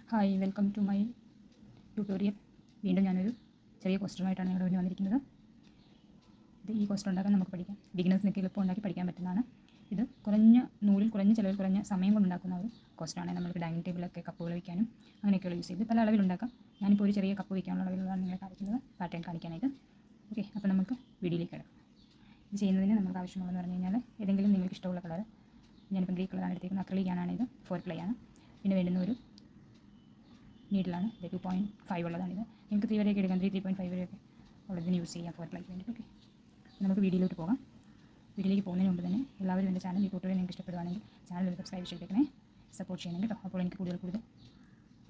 Hi, welcome to my tutorial. വീണ്ടും ഞാനൊരു ചെറിയ ക്വസ്റ്റ്യനുമായിട്ടാണ് ഇവിടെ വേണ്ടി വന്നിരിക്കുന്നത്. ഈ ക്വസ്റ്റ്യൻ ഉണ്ടാക്കാൻ നമുക്ക് പഠിക്കാം. ബിഗിനേഴ്സിനൊക്കെ എളുപ്പം ഉണ്ടാക്കി പഠിക്കാൻ പറ്റുന്നതാണ്. ഇത് കുറഞ്ഞ നൂലിൽ കുറഞ്ഞ ചിലവിൽ കുറഞ്ഞ സമയം കൊണ്ടുണ്ടാക്കുന്ന ഒരു ക്വസ്റ്റ്യനാണ്. നമുക്ക് ഡൈനിങ് ടേബിളൊക്കെ കപ്പുകൾ വയ്ക്കാനും അങ്ങനെയൊക്കെയുള്ള യൂസ് ചെയ്ത് പല അളവിലുണ്ടാക്കാം. ഞാനിപ്പോൾ ഒരു ചെറിയ കപ്പ് വയ്ക്കാനുള്ള അളവിലാണ് നിങ്ങളെ കാണിക്കുന്നത്, പാറ്റേൺ കാണിക്കാനായിട്ട്. ഓക്കെ, അപ്പോൾ നമുക്ക് വീഡിയോയിലേക്ക് കിടക്കാം. ഇത് ചെയ്യുന്നതിന് നമുക്ക് ആവശ്യമുള്ളതെന്ന് പറഞ്ഞു കഴിഞ്ഞാൽ ഏതെങ്കിലും നിങ്ങൾക്ക് ഇഷ്ടമുള്ള കളർ, ഞാനിപ്പോൾ ഗ്രീൻ കളറാണ് എടുത്തിരിക്കുന്നത്. അക്രിലിക്കാണ് ഇത്, 4 പ്ലേ ആണ്. പിന്നെ വേണ്ടുന്ന ഒരു നീഡിലാണ്, ഇത് 2.5 ഉള്ളതാണിത്. നിങ്ങൾക്ക് 3 വരെയൊക്കെ എടുക്കാം, 3.5 വരെയൊക്കെ ഉള്ളതിന് യൂസ് ചെയ്യാം 4 പ്ലേക്ക് വേണ്ടിയിട്ട്. ഓക്കെ, നമുക്ക് വീഡിയോയിലോട്ട് പോകാം. വീഡിയോയിലേക്ക് പോകുന്നതിന് മുമ്പ് തന്നെ എല്ലാവരും എൻ്റെ ചാനൽ ഈ ട്യൂട്ടോറിയൽ നിങ്ങൾക്ക് ഇഷ്ടപ്പെടുവാണെങ്കിൽ ചാനൽ സബ്സ്ക്രൈബ് ചെയ്തേക്കണേ, സപ്പോർട്ട് ചെയ്യണം കേട്ടോ. അപ്പോൾ എനിക്ക് കൂടുതൽ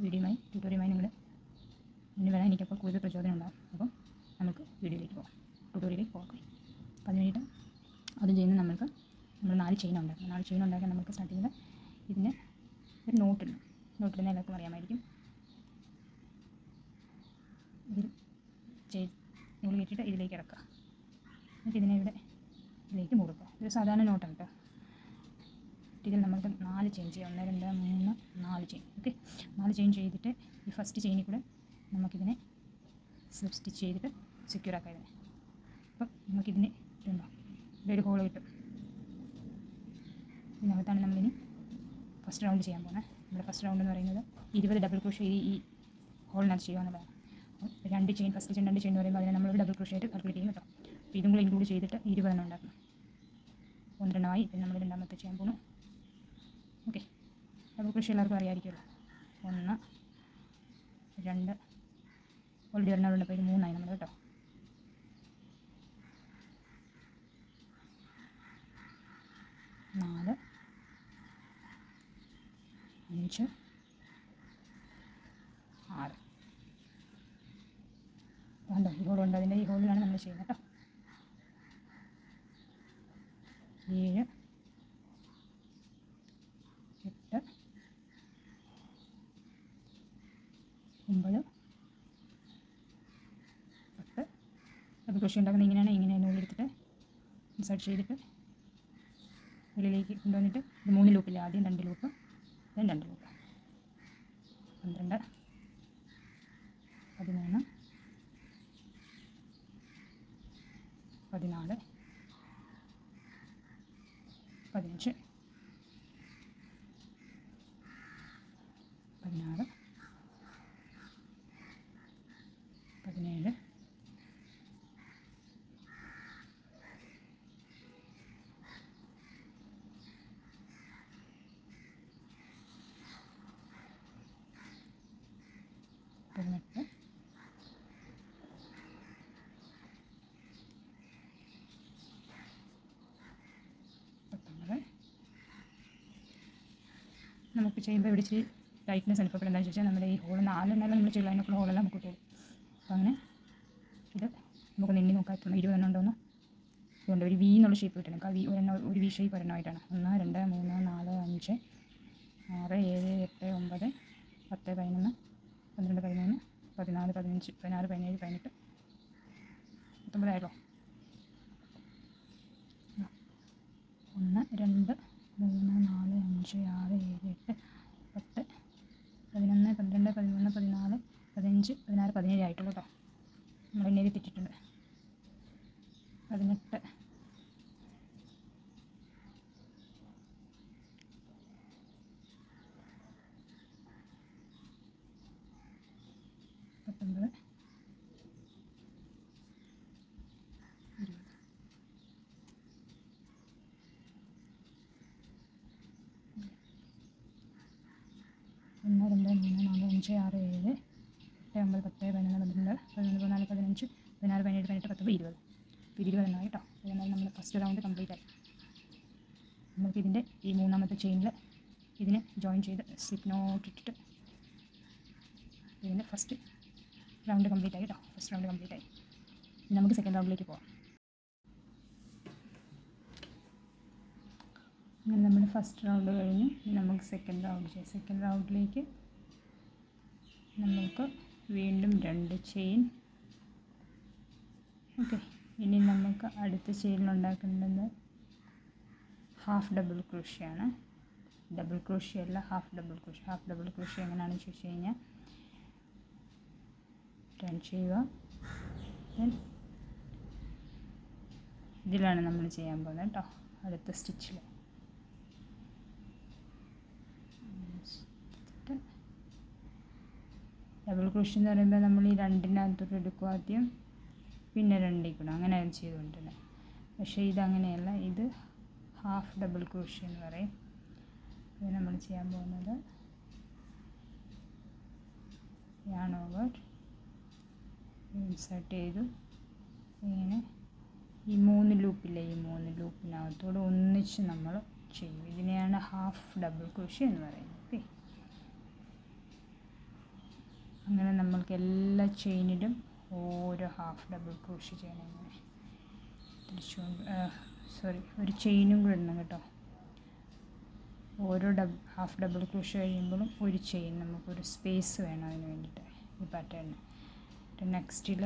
വീഡിയോയുമായി ട്യൂട്ടോറിയലുമായി നിങ്ങൾ മുന്നിൽ വരാൻ എനിക്കപ്പോൾ കൂടുതൽ പ്രചോദനം ഉണ്ടാകും. അപ്പം നമുക്ക് വീഡിയോയിലേക്ക് പോകാം, ട്യൂട്ടോറിയലിലേക്ക് പോകാം. അപ്പോൾ അതിന് വേണ്ടിയിട്ട് ആദ്യം ചെയ്യുന്നത് നമ്മൾ 4 ചെയിൻ ഉണ്ടാക്കും. 4 ചെയിൻ ഉണ്ടാക്കാൻ നമുക്ക് സ്റ്റാർട്ടിങ്ങിൽ ഇതിന് ഒരു നോട്ടിടുന്ന എല്ലാവർക്കും അറിയാമായിരിക്കും. ഇതിൽ നൂല് കെട്ടിയിട്ട് ഇതിലേക്ക് ഇറക്കുക, എന്നിട്ട് ഇതിലേക്ക് മുറുക്കുക. ഒരു സാധാരണ നോട്ടാണ് കേട്ടോ. ഇതിൽ നമുക്ക് 4 ചെയിൻ ചെയ്യാം. 1, 2, 3, 4 ചെയിൻ. ഓക്കെ, 4 ചെയിൻ ചെയ്തിട്ട് ഈ ഫസ്റ്റ് ചെയിനിൽ കൂടെ നമുക്കിതിനെ സ്ലിപ്പ് സ്റ്റിച്ച് ചെയ്തിട്ട് സെക്യൂർ ആക്കാം ഇതിനെ. അപ്പം നമുക്കിതിന് ഇതുണ്ടോ, ഇതൊരു ഹോൾ കിട്ടും. ഇതിനകത്താണ് നമ്മളിനി ഫസ്റ്റ് റൗണ്ട് ചെയ്യാൻ പോകുന്നത്. നമ്മുടെ ഫസ്റ്റ് റൗണ്ട് എന്ന് പറയുന്നത് 20 ഡബിൾ ക്രോഷ്യ ഈ ഹോളിനകത്ത് ചെയ്യുക എന്നുള്ളതാണ്. 2 ചെയിൻ, ഫസ്റ്റ് ചെയിൻ 2 ചെയിൻ എന്ന് പറയുമ്പോൾ അതിനെ നമ്മളൊരു ഡബിൾ ക്രോഷ്യ ആയിട്ട് കാൽക്കുലേറ്റ് ചെയ്യും കേട്ടോ. അപ്പോൾ ഇതും കൂടെ ഇൻക്ലൂഡ് ചെയ്തിട്ട് 20 എണ്ണം ഉണ്ടാക്കണം. 12 ആയി. പിന്നെ നമ്മൾ രണ്ടാമത്തെ ചെയ്യാൻ പോകുന്നു. ഓക്കെ, ഡബിൾ ക്രോഷ്യ എല്ലാവർക്കും അറിയാമായിരിക്കുമല്ലോ. 1, 2, ഓൾറെഡി ഒരെണ്ണമുണ്ട്. അപ്പോൾ ഇത് 3 ആയി നമ്മൾ കേട്ടോ. 4, 5, 6. വേണ്ട, ഈ ഹോളുണ്ട്, അതിൻ്റെ ഈ ഹോളിലാണ് നമ്മൾ ചെയ്യുന്നത് കേട്ടോ. 7, 8, 9, 10. ഡബിൾ ക്രോഷ്യ ഉണ്ടാക്കുന്നത് ഇങ്ങനെ നൂലെടുത്തിട്ട് ഇൻസേർട്ട് ചെയ്തിട്ട് ഉള്ളിലേക്ക് കൊണ്ടുവന്നിട്ട് ഇത് 3 ലൂപ്പില്ല, ആദ്യം 2 ലൂപ്പ്, then 2 ലൂപ്പ്. 12, 13, 14, 15, 16, 17, 18, 19. നമുക്ക് ചെയ്യുമ്പോൾ ഇവിടെ ഇച്ചിരി ടൈറ്റ്നെസ് അനുഭവപ്പെടും. എന്താണെന്ന് ചോദിച്ചാൽ നമ്മുടെ ഈ ഹോൾ 4 എണ്ണം നമ്മൾ ചെയ്യില്ല, അതിനൊക്കെ ഹോളെല്ലാം നമുക്ക് കിട്ടും. അപ്പോൾ അങ്ങനെ ഇത് നമുക്ക് എണ്ണി നോക്കാം, 20 എണ്ണം ഉണ്ടോയെന്ന്. ഇതുകൊണ്ട് ഒരു വി എന്നുള്ള ഷേപ്പ് കിട്ടണം. ഒരു വി ഷേപ്പ് ഒരെണ്ണമായിട്ടാണ്. 1, 2, 3, 4, 5, 6, 7, 8, 9, 10, 11, 12, 13, 14, 15, 16, 17, 18, 19 ആയല്ലോ. 1, 2, 3, 4, 5, 6, 7, 8, 10, 11, 12, 13, 14, 15, 16, 17 ആയിട്ടുള്ളൂ കേട്ടോ. നമ്മൾ എണ്ണയിൽ തെറ്റിട്ടുണ്ട്. 18, 19, 20. 1, 2, 3, 4, 5, 6, 7, 8, 9, 10, 11, 12, 13, 14, 15, 16, 17, 18, 19, 20. 20 എണ്ണമായി കേട്ടോ. അതിനാൽ നമ്മൾ ഫസ്റ്റ് റൗണ്ട് കംപ്ലീറ്റ് ആയി. നമുക്കിതിൻ്റെ ഈ 3ാമത്തെ ചെയിനിൽ ഇതിന് ജോയിൻ ചെയ്ത് സ്ലിപ്പ് നോട്ട് ഇട്ടിട്ട് ഇതിൻ്റെ ഫസ്റ്റ് റൗണ്ട് കംപ്ലീറ്റ് ആയി കേട്ടോ. ഫസ്റ്റ് റൗണ്ട് കംപ്ലീറ്റ് ആയി. ഇനി നമുക്ക് സെക്കൻഡ് റൗണ്ടിലേക്ക് പോകാം. അങ്ങനെ നമ്മുടെ ഫസ്റ്റ് റൗണ്ട് കഴിഞ്ഞ് നമുക്ക് സെക്കൻഡ് റൗണ്ട് ചെയ്യാം. സെക്കൻഡ് റൗണ്ടിലേക്ക് നമുക്ക് വീണ്ടും 2 ചെയിൻ. ഓക്കെ, ഇനി നമുക്ക് അടുത്ത ചെയിനിലുണ്ടാക്കേണ്ടത് ഹാഫ് ഡബിൾ ക്രോഷ്യാണ്. ഡബിൾ ക്രോഷ്യ അല്ല, half double crochet. Half double crochet എങ്ങനെയാണെന്ന് ചോദിച്ചു കഴിഞ്ഞാൽ ടേൺ ചെയ്യുക. ദെൻ ഇതിലാണ് നമ്മൾ ചെയ്യാൻ പോകുന്നത് കേട്ടോ, അടുത്ത സ്റ്റിച്ചിൽ. ഡബിൾ ക്രോഷ്യ എന്ന് പറയുമ്പോൾ നമ്മൾ ഈ രണ്ടിനകത്തോട്ട് എടുക്കും ആദ്യം, പിന്നെ രണ്ടിക്കണം, അങ്ങനെ ചെയ്തുകൊണ്ടിരുന്നത്. പക്ഷേ ഇതങ്ങനെയല്ല, ഇത് ഹാഫ് ഡബിൾ ക്രോഷ്യ എന്ന് പറയും. ഇത് നമ്മൾ ചെയ്യാൻ പോകുന്നത് യാൺ ഓവർ ഇൻസേർട്ട് ചെയ്തു ഇങ്ങനെ ഈ 3 ലൂപ്പില്ലേ, ഈ 3 ലൂപ്പിനകത്തോട് ഒന്നിച്ച് നമ്മൾ ചെയ്യും. ഇതിനെയാണ് ഹാഫ് ഡബിൾ ക്രോഷ്യ എന്ന് പറയുന്നത്. ഓക്കെ, അങ്ങനെ നമ്മൾക്ക് എല്ലാ ചെയിനിലും ഓരോ ഹാഫ് ഡബിൾ ക്രോഷ്യ ചെയ്യണം. ഇങ്ങനെ തിരിച്ചുകൊണ്ട് ഒരു ചെയിനും കൂടെ ഇടണം കേട്ടോ. ഓരോ ഹാഫ് ഡബിൾ ക്രോഷ്യ കഴിയുമ്പോഴും ഒരു ചെയിൻ, നമുക്കൊരു സ്പേസ് വേണം അതിന് വേണ്ടിയിട്ട് ഈ പാറ്റേണിന്. നെക്സ്റ്റിൽ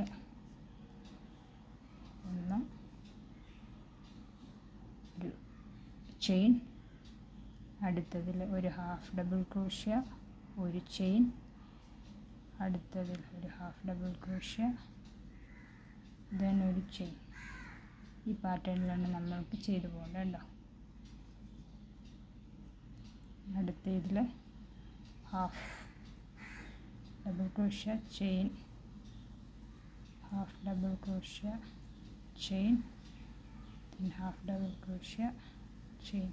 ഒരു ചെയിൻ, അടുത്തതിൽ ഒരു ഹാഫ് ഡബിൾ ക്രോഷ്യ, ഒരു ചെയിൻ, അടുത്തതിൽ ഒരു ഹാഫ് ഡബിൾ ക്രോഷ്യ, ദെൻ ഒരു ചെയിൻ. ഈ പാറ്റേണിലാണ് നമ്മൾക്ക് ചെയ്തു പോകേണ്ടത് കേട്ടോ. അടുത്ത ഇതിൽ half double crochet, chain, half double crochet, chain, then half double crochet, chain.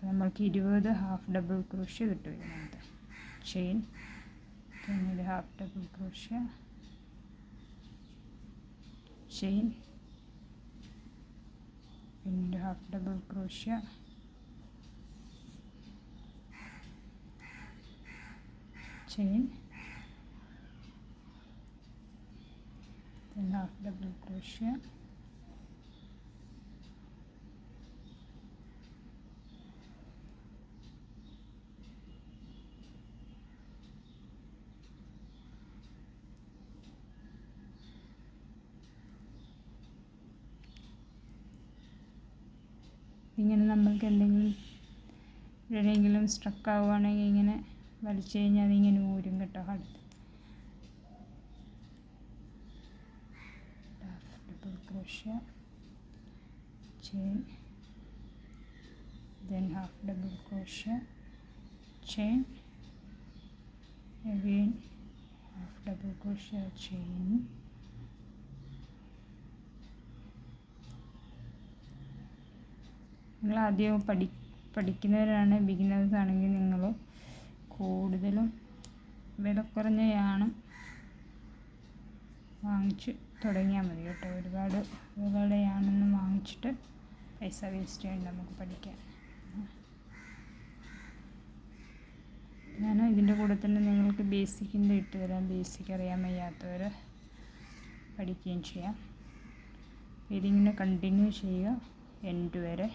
നമ്മൾക്ക് 20 ഹാഫ് ഡബിൾ ക്രോഷ്യ കിട്ടും ഇതിനകത്ത്. ചെയിൻ, പിന്നെ ഒരു ഹാഫ് ഡബിൾ ക്രോഷ്യ, ചെയിൻ, പിന്നെ half double crochet, chain, then half double crochet, ഇങ്ങനെ നമ്മൾക്ക് എവിടെയെങ്കിലും സ്ട്രക്ക് ആവുകയാണെങ്കിൽ ഇങ്ങനെ വലിച്ചു കഴിഞ്ഞാൽ അതിങ്ങനെ ഊരും കേട്ടോ. അടുത്ത് double crochet, chain, then half double crochet, chain, again half double crochet, chain, നിങ്ങൾ ആദ്യം പഠിക്കുന്നവരാണ്, ബിഗിനേഴ്സ് ആണെങ്കിൽ നിങ്ങൾ കൂടുതലും വില കുറഞ്ഞ യാണം വാങ്ങിച്ച് തുടങ്ങിയാൽ മതി കേട്ടോ. ഒരുപാട് വിലയുടെ യാണൊന്നും വാങ്ങിച്ചിട്ട് പൈസ വേസ്റ്റ് ചെയ്യണ്ട, നമുക്ക് പഠിക്കാൻ. ഞാൻ ഇതിൻ്റെ കൂടെ തന്നെ നിങ്ങൾക്ക് ബേസിക്കിൻ്റെ ഇട്ട് തരാം, ബേസിക് അറിയാൻ വയ്യാത്തവർ പഠിക്കുകയും ചെയ്യാം. ഇതിങ്ങനെ കണ്ടിന്യൂ ചെയ്യുക എൻഡ് വരെ.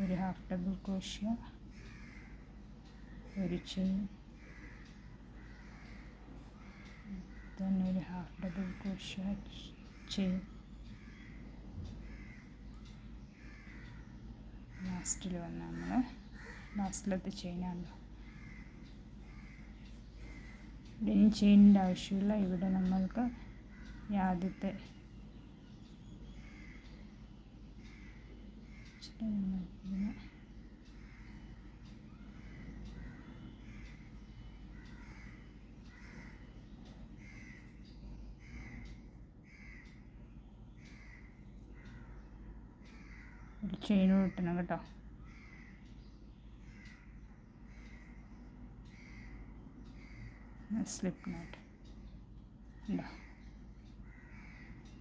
ഒരു ഹാഫ് ഡബിൾ ക്രോഷ്യ, ഒരു ചെയിൻ, then ഒരു ഹാഫ് ഡബിൾ ക്രോഷ്യ, ചെയിൻ, ലാസ്റ്റിൽ വന്ന് നമ്മൾ ലാസ്റ്റിലത്തെ ചെയിനാണല്ലോ. ഇവിടെ ഇനി ചെയിനിൻ്റെ ആവശ്യമില്ല. ഇവിടെ നമ്മൾക്ക് ആദ്യത്തെ ഒരു ചെയിൻ കിട്ടണം കേട്ടോ. സ്ലിപ്പ് നോട്ട് ഉണ്ടോ.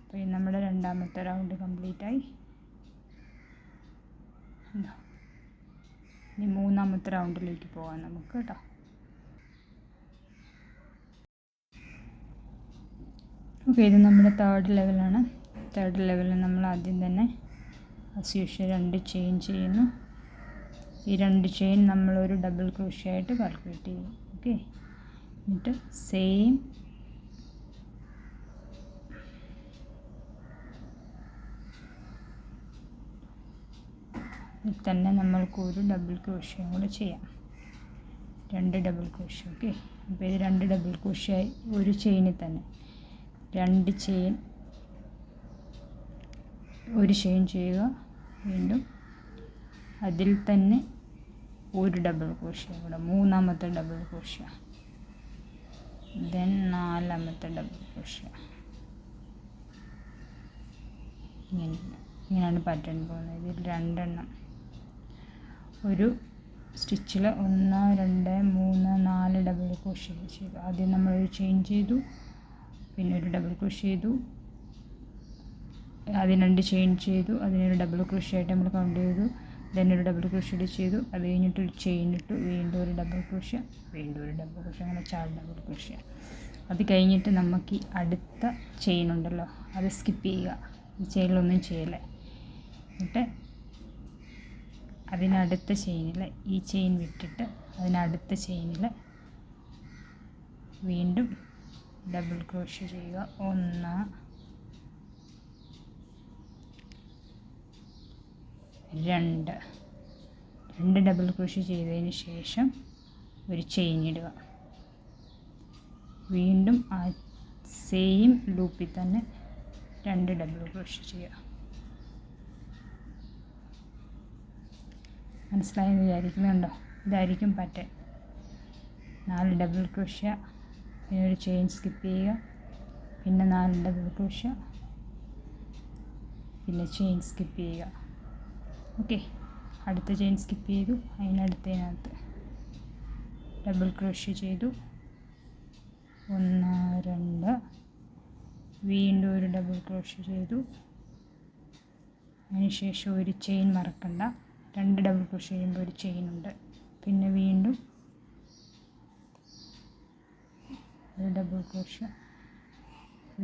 അപ്പോൾ നമ്മുടെ രണ്ടാമത്തെ റൗണ്ട് കംപ്ലീറ്റ് ആയി ഉണ്ടോ. ഇനി മൂന്നാമത്തെ റൗണ്ടിലേക്ക് പോകാം നമുക്ക് കേട്ടോ. ഓക്കെ, ഇത് നമ്മുടെ തേർഡ് ലെവലാണ്. തേർഡ് ലെവലിൽ നമ്മൾ ആദ്യം തന്നെ ആസ് യൂഷ്വൽ 2 ചെയിൻ ചെയ്യുന്നു. ഈ 2 ചെയിൻ നമ്മളൊരു ഡബിൾ ക്രോഷ്യ ആയിട്ട് കാൽക്കുലേറ്റ് ചെയ്യും. ഓക്കെ, എന്നിട്ട് സെയിം ഇതിൽ തന്നെ നമ്മൾക്കൊരു ഡബിൾ ക്രോഷ്യം കൂടെ ചെയ്യാം. 2 ഡബിൾ ക്രോഷ്യം. ഓക്കെ, അപ്പോൾ ഇത് 2 ഡബിൾ ക്രോഷ്യായി. ഒരു ചെയിനിൽ തന്നെ 2 ചെയിൻ, ഒരു ചെയിൻ ചെയ്യുക. വീണ്ടും അതിൽ തന്നെ ഒരു ഡബിൾ ക്രോഷ്യം കൂടെ, 3ാമത്തെ ഡബിൾ ക്രോഷ്യം. ദെൻ 4ാമത്തെ ഡബിൾ ക്രോഷ്യം. ഇങ്ങനെയാണ് പാറ്റേൺ പോകുന്നത്. ഇതിൽ 2 എണ്ണം ഒരു സ്റ്റിച്ചിൽ 1 2 3 4 ഡബിൾ ക്രോഷ്യ ചെയ്തു. ആദ്യം നമ്മളൊരു ചെയിൻ ചെയ്തു, പിന്നെ ഒരു ഡബിൾ ക്രോഷ്യ ചെയ്തു, ആദ്യം 2 ചെയിൻ ചെയ്തു, അതിനൊരു ഡബിൾ ക്രോഷ്യ ആയിട്ട് നമ്മൾ കൗണ്ട് ചെയ്തു. ദെൻ ഒരു ഡബിൾ ക്രോഷ്യ ചെയ്തു, അത് കഴിഞ്ഞിട്ട് ഒരു ചെയിൻ ഇട്ടു, വീണ്ടും ഒരു ഡബിൾ ക്രോഷ്യ, വീണ്ടും ഒരു ഡബിൾ ക്രോഷ്യ, അങ്ങനെ 4 ഡബിൾ ക്രോഷ്യ. അത് കഴിഞ്ഞിട്ട് നമുക്ക് ഈ അടുത്ത ചെയിൻ ഉണ്ടല്ലോ, അത് സ്കിപ്പ് ചെയ്യുക. ഈ ചെയിനിലൊന്നും ചെയ്യല്ലേ. എന്നിട്ട് അതിനടുത്ത ചെയിനിൽ ഈ ചെയിൻ വിട്ടിട്ട് അതിനടുത്ത ചെയിനിൽ വീണ്ടും ഡബിൾ ക്രോഷ്യ ചെയ്യുക. 1 2 ഡബിൾ ക്രോഷ്യ ചെയ്തതിന് ശേഷം ഒരു ചെയിൻ ഇടുക. വീണ്ടും ആ സെയിം ലൂപ്പിൽ തന്നെ 2 ഡബിൾ ക്രോഷ്യ ചെയ്യുക. മനസ്സിലായെന്ന് വിചാരിക്കുന്നുണ്ടോ? ഇതായിരിക്കും പാറ്റേൺ. 4 ഡബിൾ ക്രോഷ്യ, പിന്നെ ഒരു ചെയിൻ സ്കിപ്പ് ചെയ്യുക, പിന്നെ 4 ഡബിൾ ക്രോഷ്യ, പിന്നെ ചെയിൻ സ്കിപ്പ് ചെയ്യുക. ഓക്കെ, അടുത്ത ചെയിൻ സ്കിപ്പ് ചെയ്തു, അതിനടുത്തതിനകത്ത് ഡബിൾ ക്രോഷ്യ ചെയ്തു. 1 2, വീണ്ടും ഒരു ഡബിൾ ക്രോഷ്യ ചെയ്തു. അതിനുശേഷം ഒരു ചെയിൻ മറക്കണ്ട, 2 ഡബിൾ ക്രോഷ്യ ചെയ്യുമ്പോൾ ഒരു ചെയിൻ ഉണ്ട്. പിന്നെ വീണ്ടും ഒരു ഡബിൾ ക്രോഷ്യ,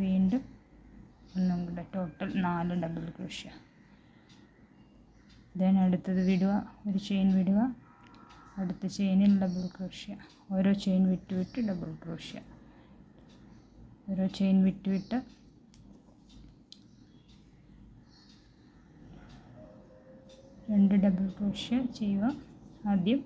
വീണ്ടും ഒന്നും കൂടെ, ടോട്ടൽ 4 ഡബിൾ ക്രോഷ്യ. ദെൻ അടുത്തത് വിടുക, ഒരു ചെയിൻ വിടുക, അടുത്ത ചെയിനിൽ ഡബിൾ ക്രോഷ്യ, ഓരോ ചെയിൻ വിട്ട് വിട്ട് ഡബിൾ ക്രോഷ്യ, ഓരോ ചെയിൻ വിട്ട് വിട്ട് 2 ഡബിൾ ക്രോഷ്യ ചെയ്യുക. ആദ്യം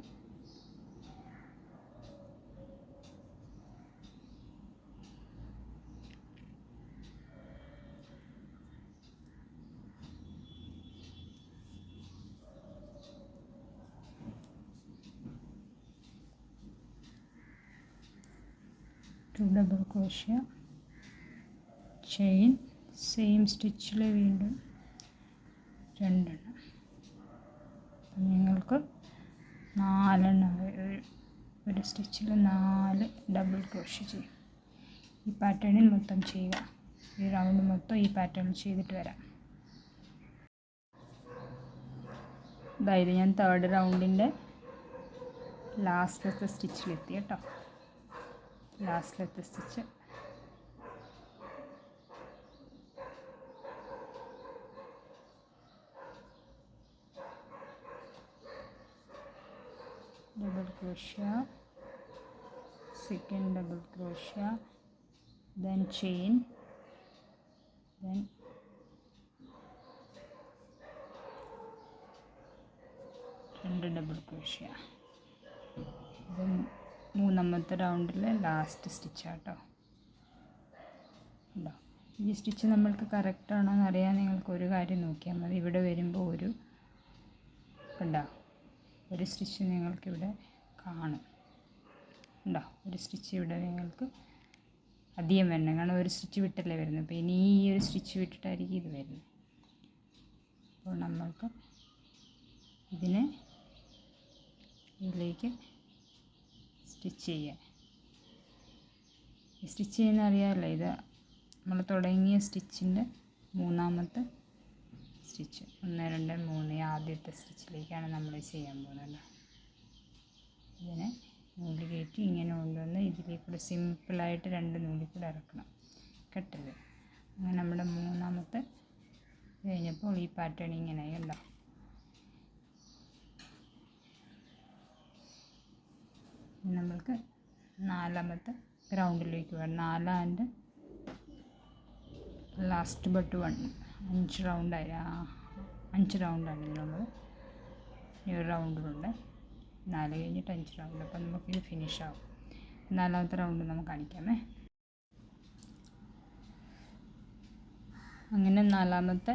2 ഡബിൾ ക്രോഷ്യ, ചെയിൻ, സെയിം സ്റ്റിച്ചിൽ വീണ്ടും 2 എണ്ണം. നിങ്ങൾക്ക് 4 എണ്ണം, ഒരു സ്റ്റിച്ചിൽ 4 ഡബിൾ ക്രോഷ്യ ചെയ്യും. ഈ പാറ്റേണിൽ മൊത്തം ചെയ്യുക. ഈ റൗണ്ട് മൊത്തം ഈ പാറ്റേണിൽ ചെയ്തിട്ട് വരാം. അതായത് ഞാൻ 3rd റൗണ്ടിൻ്റെ ലാസ്റ്റത്തെ സ്റ്റിച്ചിലെത്തി കേട്ടോ. ലാസ്റ്റിലത്തെ stitch double crochet, second double crochet, then chain, then രണ്ട് ഡബിൾ ക്രോഷ്യ. then 3ാമത്തെ റൗണ്ടിലെ ലാസ്റ്റ് സ്റ്റിച്ചാട്ടോ. ഉണ്ടോ? ഈ സ്റ്റിച്ച് നമ്മൾക്ക് കറക്റ്റാണോ എന്ന് അറിയാൻ നിങ്ങൾക്ക് ഒരു കാര്യം നോക്കിയാൽ മതി. ഇവിടെ വരുമ്പോൾ ഒരു ഉണ്ടോ, ഒരു സ്റ്റിച്ച് നിങ്ങൾക്കിവിടെ കാണും. ഉണ്ടോ? ഒരു സ്റ്റിച്ച് ഇവിടെ നിങ്ങൾക്ക് അധികം വരണം, കാരണം ഒരു സ്റ്റിച്ച് വിട്ടല്ലേ വരുന്നത്. അപ്പോൾ ഇനി ഈ ഒരു സ്റ്റിച്ച് വിട്ടിട്ടായിരിക്കും ഇത് വരുന്നത്. അപ്പോൾ നമ്മൾക്ക് ഇതിനെ ഇതിലേക്ക് സ്റ്റിച്ച് ചെയ്യാം. ഈ സ്റ്റിച്ച് ചെയ്യുന്ന അറിയാമല്ലോ, ഇത് നമ്മൾ തുടങ്ങിയ സ്റ്റിച്ചിൻ്റെ 3ാമത്തെ സ്റ്റിച്ച്. 1 2 3 ആദ്യത്തെ സ്റ്റിച്ചിലേക്കാണ് നമ്മൾ ചെയ്യാൻ പോകുന്നത്. ഇതിനെ നൂല് കയറ്റി ഇങ്ങനെ കൊണ്ടുവന്ന് ഇതിലേക്കൂടെ സിമ്പിളായിട്ട് 2 നൂലിൽ കൂടെ ഇറക്കണം, കെട്ടല്. അങ്ങനെ നമ്മുടെ 3ാമത്തെ കഴിഞ്ഞപ്പോൾ ഈ പാറ്റേൺ ഇങ്ങനെയായി. ഉണ്ടോ? നമ്മൾക്ക് 4ാമത്തെ റൗണ്ടിലേക്ക് വേണം. 4 ആൻഡ് ലാസ്റ്റ് ബട്ട് 1, 5 റൗണ്ടായി. 5 റൗണ്ടാണ് ഇതിനുള്ളത്. ഇനി ഒരു റൗണ്ടിലുണ്ട് 4 കഴിഞ്ഞിട്ട് 5 റൗണ്ട്. അപ്പോൾ നമുക്കിത് ഫിനിഷ് ആവും. 4ാമത്തെ റൗണ്ട് നമുക്ക് കാണിക്കാമേ. അങ്ങനെ 4ാമത്തെ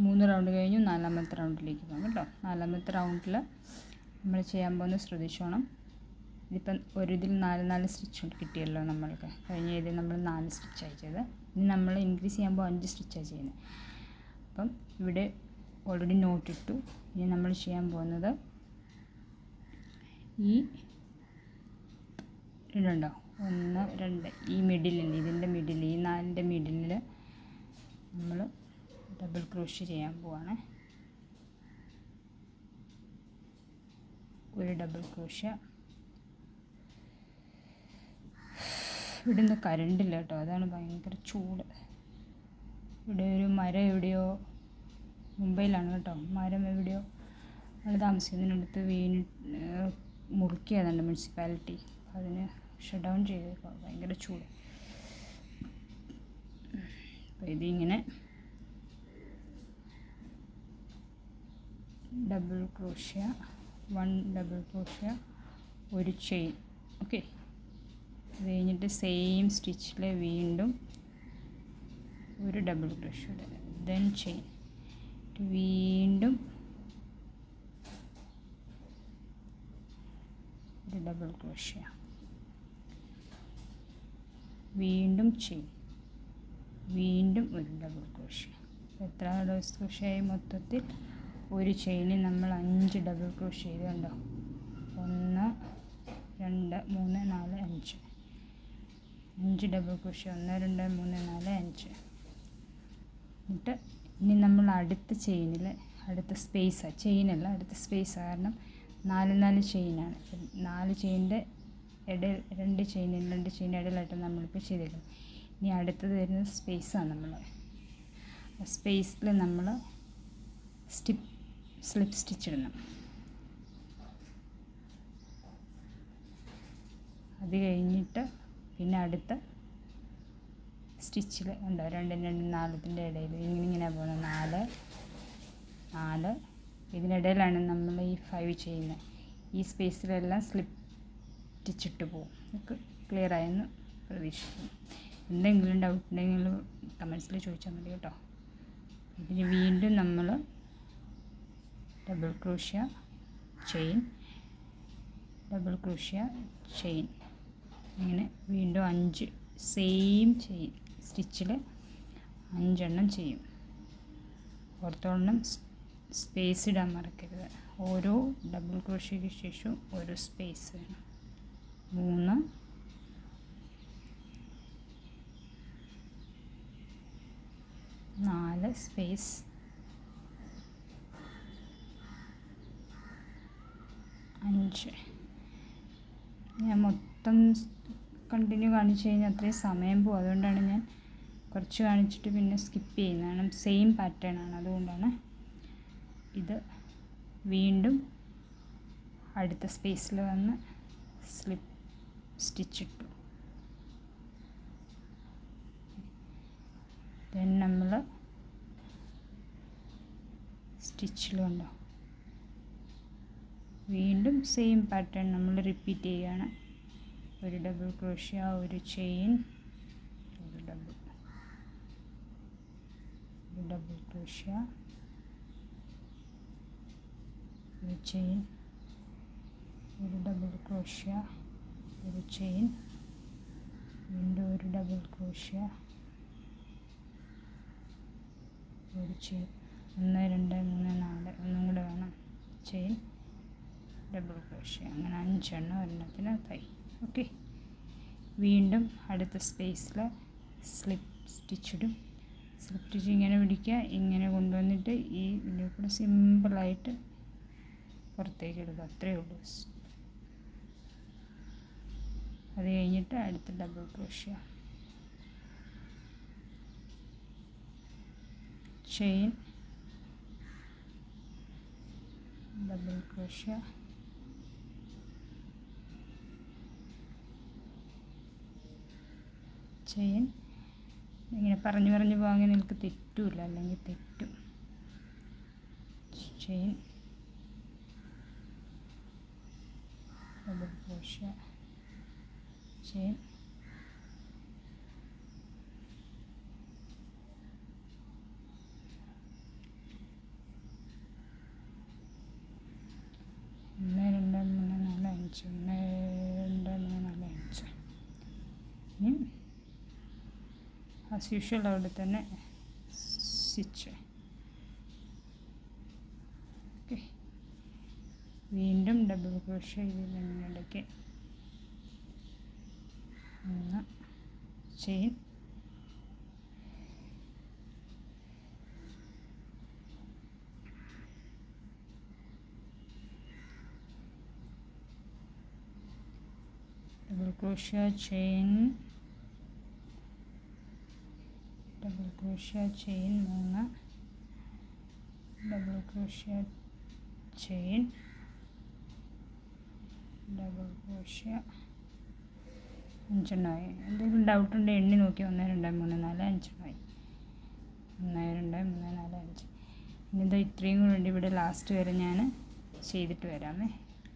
3 റൗണ്ട് കഴിഞ്ഞു. 4ാമത്തെ റൗണ്ടിലേക്ക് പോകാം കേട്ടോ. 4ാമത്തെ റൗണ്ടിൽ നമ്മൾ ചെയ്യാൻ പോകുന്നത് ശ്രദ്ധിച്ചോണം. ഇതിപ്പം ഇതിൽ 4 സ്റ്റിച്ച് കിട്ടിയല്ലോ നമ്മൾക്ക്. കഴിഞ്ഞ ഇതിൽ നമ്മൾ 4 സ്റ്റിച്ചായി ചെയ്ത്. ഇനി നമ്മൾ ഇൻക്രീസ് ചെയ്യുമ്പോൾ 5 സ്റ്റിച്ചാണ് ചെയ്യുന്നത്. അപ്പം ഇവിടെ ഓൾറെഡി നോട്ട് ഇട്ടു. ഇനി നമ്മൾ ചെയ്യാൻ പോകുന്നത് ഈ ഇതുണ്ടോ 1 2 ഈ മിഡിലിൽ, ഇതിൻ്റെ മിഡിൽ, ഈ 4ൻ്റെ മിഡിലിൽ നമ്മൾ ഡബിൾ ക്രോഷ്യ ചെയ്യാൻ പോവാണ്. ഒരു ഡബിൾ ക്രോഷ്യ. ഇവിടുന്ന് കരണ്ടില്ല കേട്ടോ, അതാണ് ഭയങ്കര ചൂട്. ഇവിടെ ഒരു മരം എവിടെയോ, മുംബൈയിലാണ് കേട്ടോ, മരം എവിടെയോ നമ്മൾ താമസിക്കുന്നതിനടുത്ത് മുറിക്കിയതുണ്ട് മുനിസിപ്പാലിറ്റി. അതിന് ഷട്ട് ഡൗൺ ചെയ്തേക്കാം, ഭയങ്കര ചൂട്. അപ്പോൾ ഇതിങ്ങനെ ഡബിൾ ക്രോഷ്യ, 1 ഡബിൾ ക്രോഷ്യ, ഒരു ചെയിൻ. ഓക്കെ, അത് കഴിഞ്ഞിട്ട് സെയിം സ്റ്റിച്ചിൽ വീണ്ടും ഒരു ഡബിൾ ക്രോഷ്യ, ദെൻ ചെയിൻ, വീണ്ടും ഒരു ഡബിൾ ക്രോഷ്യ, വീണ്ടും ചെയിൻ, വീണ്ടും ഒരു ഡബിൾ ക്രോഷ്യ. എത്ര ഡബിൾ ക്രോഷ്യ? മൊത്തത്തിൽ ഒരു ചെയിനിൽ നമ്മൾ 5 ഡബിൾ ക്രോഷ്യ ചെയ്ത് കണ്ടോ. 1 2 3 4 5 5 ഡബിൾ ക്രോഷ്യ. 1 2 3 4 5. എന്നിട്ട് ഇനി നമ്മൾ അടുത്ത ചെയിനിൽ, അടുത്ത സ്പേസാണ്, ചെയിനല്ല, അടുത്ത സ്പേസ്. കാരണം 4 ചെയിനാണ്. 4 ചെയിനിൻ്റെ ഇടയിൽ 2 ചെയിൻ ഇടയിലായിട്ട് നമ്മളിപ്പോൾ ചെയ്തേക്കുന്നത്. ഇനി അടുത്തത് വരുന്നത് സ്പേസാണ്. നമ്മൾ ആ സ്പേസിൽ നമ്മൾ സ്ലിപ്പ് സ്റ്റിച്ച് ഇടണം. അത് കഴിഞ്ഞിട്ട് പിന്നെ അടുത്ത സ്റ്റിച്ചിൽ ഉണ്ടോ 2 4ത്തിൻ്റെ ഇടയിൽ ഇങ്ങനെ പോകണം. 4 4 ഇതിനിടയിലാണ് നമ്മൾ ഈ 5 ചെയ്യുന്നത്. ഈ സ്പേസിലെല്ലാം സ്ലിപ്പ് സ്റ്റിച്ചിട്ട് പോകും. നമുക്ക് ക്ലിയർ ആയെന്ന് പ്രതീക്ഷിക്കുന്നു. എന്തെങ്കിലും ഡൗട്ട് ഉണ്ടെങ്കിൽ കമൻസിൽ ചോദിച്ചാൽ മതി കേട്ടോ. ഇതിന് വീണ്ടും നമ്മൾ double crochet, chain, double crochet, chain, ഇങ്ങനെ വീണ്ടും 5 സെയിം ചെയിൻ സ്റ്റിച്ചിൽ 5 എണ്ണം ചെയ്യും. ഓർത്തോളം സ്പേസ് ഇടാൻ മറക്കരുത്. ഓരോ ഡബിൾ ക്രോഷ്യയ്ക്ക് ശേഷം ഒരു സ്പേസ് വേണം. 3 4 സ്പേസ്, 5. ഞാൻ മൊത്തം കണ്ടിന്യൂ കാണിച്ചു കഴിഞ്ഞാൽ അത്രയും സമയം പോകും. അതുകൊണ്ടാണ് ഞാൻ കുറച്ച് കാണിച്ചിട്ട് പിന്നെ സ്കിപ്പ് ചെയ്യുന്നതാണ്. സെയിം പാറ്റേൺ ആണ്, അതുകൊണ്ടാണ്. ഇത് വീണ്ടും അടുത്ത സ്പേസിൽ വന്ന് സ്ലിപ്പ് സ്റ്റിച്ചിട്ടു. ദെൻ നമ്മൾ സ്റ്റിച്ചിലുണ്ടോ വീണ്ടും സെയിം പാറ്റേൺ നമ്മൾ റിപ്പീറ്റ് ചെയ്യുകയാണ്. ഒരു ഡബിൾ ക്രോഷ്യ, ഒരു ചെയിൻ, ഒരു ഡബിൾ ക്രോഷ്യ, ഒരു ചെയിൻ, ഒരു ഡബിൾ ക്രോഷ്യ, ഒരു ചെയിൻ, വീണ്ടും ഒരു ഡബിൾ ക്രോഷ്യ, ഒരു ചെയിൻ, 1 2 3 4, ഒന്നും കൂടെ വേണം, ചെയിൻ, ഡബിൾ ക്രോഷ്യ. അങ്ങനെ 5 എണ്ണം ഒരെണ്ണത്തിനകത്തായി. ഓക്കെ, വീണ്ടും അടുത്ത സ്പേസിൽ സ്ലിപ്പ് സ്റ്റിച്ചിടും. സ്ലിപ്പ് സ്റ്റിച്ച് ഇങ്ങനെ പിടിക്കുക, ഇങ്ങനെ കൊണ്ടുവന്നിട്ട് ഈ ഇതിൻ്റെ കൂടെ സിമ്പിളായിട്ട് പുറത്തേക്ക് എടുക്കുക. അത്രയേ ഉള്ളൂ. അത് കഴിഞ്ഞിട്ട് അടുത്ത double crochet, chain, double crochet, chain. ഇങ്ങനെ പറഞ്ഞു പോകാൻ എനിക്ക് തെറ്റില്ല, അല്ലെങ്കിൽ തെറ്റും. ചെയിൻ, ഡബിൾ ക്രോഷ്യ ചെയിൻ, ഒന്ന് രണ്ട് മൂന്ന് നാല് അഞ്ച്, ഒന്ന് രണ്ട് മൂന്ന് നാല് അഞ്ച്. ഇനി ആസ് യൂഷ്വൽ അവിടെ തന്നെ സ്റ്റിച്ച്. ഓക്കെ, വീണ്ടും ഡബിൾ ക്രോഷ്യ ഇതിനിടയ്ക്ക് ഒന്ന് chain, double crochet chain, double crochet chain 3, double crochet chain, double crochet 5 എണ്ണമായി. എന്തെങ്കിലും ഡൗട്ട് ഉണ്ടെങ്കിൽ എണ്ണി നോക്കി 1 2 3 4 5 എണ്ണമായി. 1 2 3 4 5. ഇനി ഇത് ഇത്രയും കൂടി ഇവിടെ ലാസ്റ്റ് വരെ ഞാൻ ചെയ്തിട്ട് വരാമേ.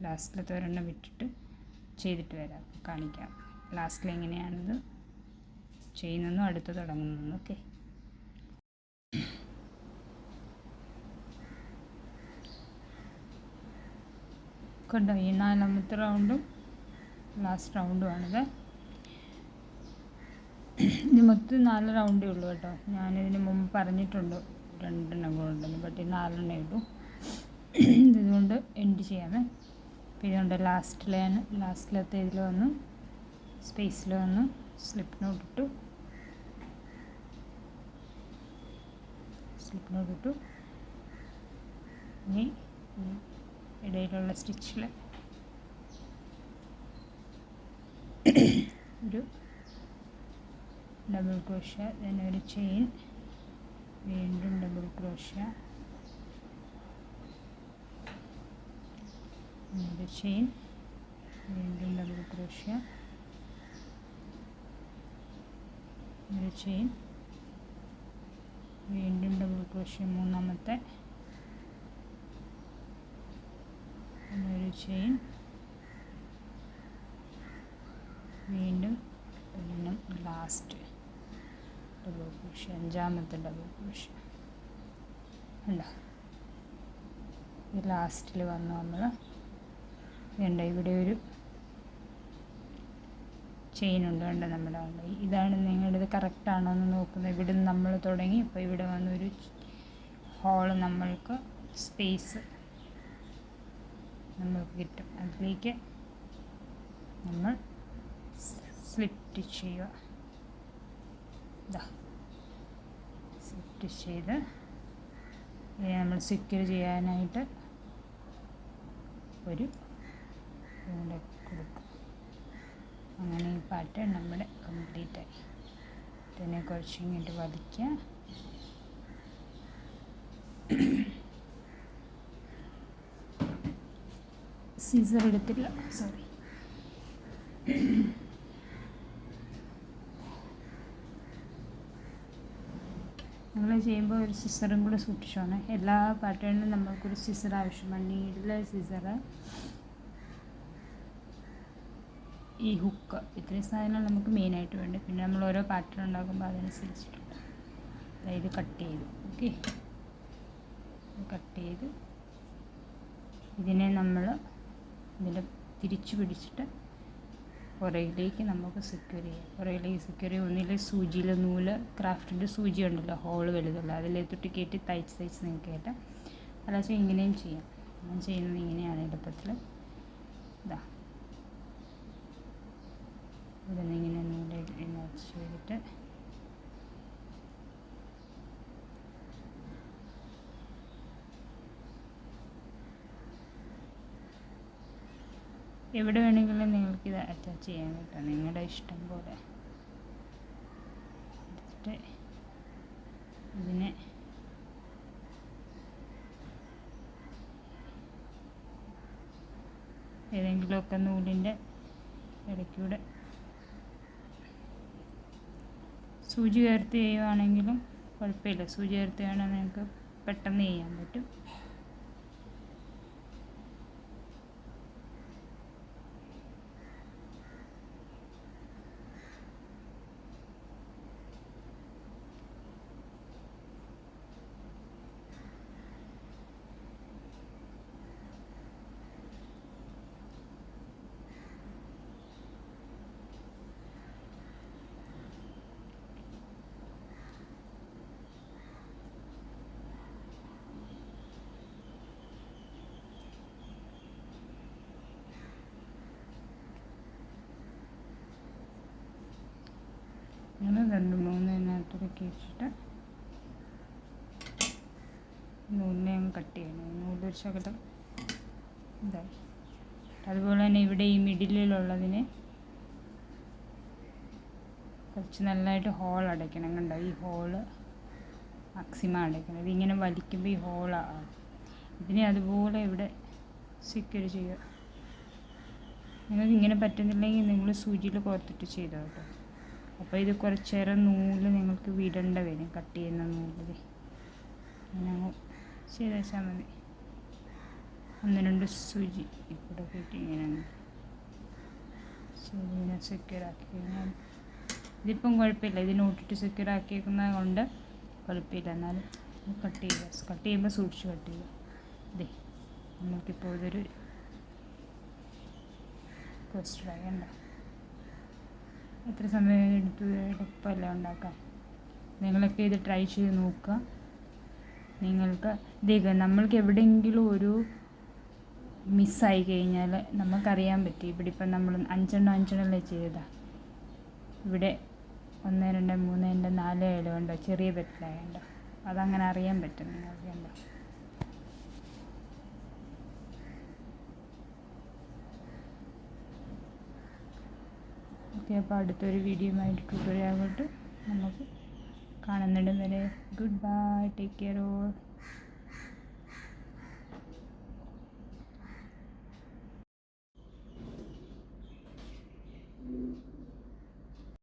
ലാസ്റ്റിലത്തെ ഒരെണ്ണം വിട്ടിട്ട് ചെയ്തിട്ട് വരാം, കാണിക്കാം ലാസ്റ്റിൽ എങ്ങനെയാണിത് ചെയ്യുന്നതെന്നും അടുത്ത് തുടങ്ങുന്നതെന്നും. ഓക്കെ, കണ്ടോ, ഈ 4ാമത്തെ റൗണ്ടും ലാസ്റ്റ് റൗണ്ടുമാണിത്. ഇത് മൊത്തം 4 റൗണ്ടേ ഉള്ളൂ കേട്ടോ. ഞാനിതിന് മുമ്പ് പറഞ്ഞിട്ടുണ്ട് 2 എണ്ണം കൂടെ ഉണ്ടെന്ന്, ബട്ട് 4 എണ്ണേ ഉള്ളൂ. ഇതുകൊണ്ട് എൻഡ് ചെയ്യാമേ. അപ്പോൾ ഇതുകൊണ്ട് ലാസ്റ്റിലത്തെ ഇതിൽ വന്നു സ്പേസിൽ വന്നു സ്ലിപ്പ് നോട്ട് ഇട്ടു, ഇനി ഇടയിലുള്ള സ്റ്റിച്ചിൽ ഒരു ഡബിൾ ക്രോഷ്യ, then ഒരു ചെയിൻ, വീണ്ടും ഡബിൾ ക്രോഷ്യ, ഒരു ചെയിൻ, വീണ്ടും ഡബിൾ ക്രോഷ്യ, ഒരു ചെയിൻ, വീണ്ടും ഡബിൾ ക്രോഷ്യ 3ാമത്തെ, ഒരു ചെയിൻ, വീണ്ടും ലാസ്റ്റ് ഡബിൾ ക്രോഷ്യ, 5ാമത്തെ ഡബിൾ ക്രോഷ്യ ഉണ്ടോ. ഇത് ലാസ്റ്റിൽ വന്നു നമ്മൾ വേണ്ട. ഇവിടെ ഒരു ചെയിൻ ഉണ്ട്, വേണ്ട നമ്മുടെ ഉണ്ട്. ഇതാണ് നിങ്ങളുടേത് കറക്റ്റാണോ എന്ന് നോക്കുന്നത്. ഇവിടെ നിന്ന് നമ്മൾ തുടങ്ങി, ഇപ്പോൾ ഇവിടെ വന്നൊരു ഹോള് നമ്മൾക്ക് സ്പേസ് നമ്മൾക്ക് കിട്ടും. അതിലേക്ക് നമ്മൾ സ്ലിപ്പ് ചെയ്യുക. ഇതാ സ്ലിപ്പ് ചെയ്ത് നമ്മൾ സെക്യൂർ ചെയ്യാനായിട്ട് ഒരു ഇവിടെ കൊടുക്കും. അങ്ങനെ ഈ പാറ്റേൺ നമ്മുടെ കംപ്ലീറ്റ് ആയി. ഇതിനെ കുറച്ച് ഇങ്ങോട്ട് വലിക്കുക. സീസർ എടുത്തില്ല, സോറി. നിങ്ങൾ ചെയ്യുമ്പോൾ ഒരു സിസറും കൂടെ സൂക്ഷിച്ചോണേ. എല്ലാ പാറ്റേണിലും നമ്മൾക്കൊരു സിസർ ആവശ്യമാണ്. നീഡിലെ സിസർ, ഈ ഹുക്ക്, ഇത്രയും സാധനങ്ങൾ നമുക്ക് മെയിനായിട്ട് വേണ്ടത്. പിന്നെ നമ്മൾ ഓരോ പാറ്റേൺ ഉണ്ടാക്കുമ്പോൾ അതനുസരിച്ചിട്ടുണ്ട്. അതായത് കട്ട് ചെയ്തു. ഓക്കെ, കട്ട് ചെയ്ത് ഇതിനെ നമ്മൾ ഇതിൽ തിരിച്ചു പിടിച്ചിട്ട് പുറകിലേക്ക് നമുക്ക് സെക്യൂർ ചെയ്യാം. പുറകിലേക്ക് സെക്യൂർ ചെയ്യുക. ഒന്നിൽ സൂചിയിൽ നൂല്, ക്രാഫ്റ്റിൻ്റെ സൂചി ഉണ്ടല്ലോ, ഹോള് വലുതുള്ള, അതിലേത്തൊട്ട് കയറ്റി തയ്ച്ച് നിങ്ങൾക്ക് കയറ്റാം. അല്ലാതെ ഇങ്ങനെയും ചെയ്യാം. ഞാൻ ചെയ്യുന്നത് ഇങ്ങനെയാണ് എളുപ്പത്തിൽ. ഇതാ ഇതൊന്ന് ഇങ്ങനെ നൂല് ചെയ്തിട്ട് എവിടെ വേണമെങ്കിലും നിങ്ങൾക്കിത് അറ്റാച്ച് ചെയ്യാൻ കേട്ടോ, നിങ്ങളുടെ ഇഷ്ടം പോലെ. എന്നിട്ട് ഇതിനെ ഏതെങ്കിലുമൊക്കെ നൂലിൻ്റെ ഇടയ്ക്കൂടെ സൂചി ചേർത്ത് ചെയ്യുവാണെങ്കിലും കുഴപ്പമില്ല. സൂചി ചേർത്ത് വേണമെങ്കിൽ നിങ്ങൾക്ക് പെട്ടെന്ന് ചെയ്യാൻ പറ്റും. ആക്കി വെച്ചിട്ട് നൂലിനെ അങ്ങ് കട്ട് ചെയ്യണം. നൂലൊരു ശകലം ഇതായി. അതുപോലെ തന്നെ ഇവിടെ ഈ മിഡിലുള്ളതിനെ കുറച്ച് നല്ലതായിട്ട് ഹോൾ അടയ്ക്കണം. കണ്ടോ, ഈ ഹോള് മാക്സിമം അടയ്ക്കണം. ഇതിങ്ങനെ വലിക്കുമ്പോൾ ഈ ഹോളാണ്. ഇതിനെ അതുപോലെ ഇവിടെ സെക്യൂർ ചെയ്യുക. നിങ്ങൾക്ക് ഇങ്ങനെ പറ്റുന്നില്ലെങ്കിൽ നിങ്ങൾ സൂചിയിൽ കോർത്തിട്ട് ചെയ്തോ കേട്ടോ. അപ്പോൾ ഇത് കുറച്ചേരം നൂല് നിങ്ങൾക്ക് വിടേണ്ട വരും, കട്ട് ചെയ്യുന്ന നൂല്. അങ്ങനെ ചെയ്ത് വെച്ചാൽ മതി. 1-2 സൂചി ഇവിടെ കൂട്ടി ഇങ്ങനെ ശരി സെക്യൂർ ആക്കി കഴിഞ്ഞാൽ ഇതിപ്പം കുഴപ്പമില്ല. ഇതിനോട്ടിട്ട് സെക്യൂർ ആക്കിയേക്കുന്നത് കൊണ്ട് കുഴപ്പമില്ല. എന്നാലും കട്ട് ചെയ്യുമ്പോൾ സൂക്ഷിച്ച് കട്ട് ചെയ്യുക. ഇതേ നമുക്കിപ്പോൾ ഇതൊരു കോസ്റ്ററായി. കണ്ടോ എത്ര സമയം എടുത്തു, എളുപ്പമല്ല ഉണ്ടാക്കാൻ. നിങ്ങളൊക്കെ ഇത് ട്രൈ ചെയ്ത് നോക്കുക. നിങ്ങൾക്ക് നമ്മൾക്ക് എവിടെയെങ്കിലും ഒരു മിസ്സായി കഴിഞ്ഞാൽ നമുക്കറിയാൻ പറ്റും. ഇവിടെ ഇപ്പം നമ്മൾ 5 ചെയ്തതാണ്. ഇവിടെ 1, 2, 3, 4 ഉണ്ടോ, ചെറിയ പെറ്റലായുണ്ടോ, അതങ്ങനെ അറിയാൻ പറ്റും നിങ്ങൾക്ക്. ഉണ്ടോ ഓക്കെ. അപ്പോൾ അടുത്തൊരു വീഡിയോയുമായിട്ട് ട്യൂട്ടോറിയൽ ആയിട്ട് നമുക്ക് കാണുന്നിടം വരെ good bye, take care all.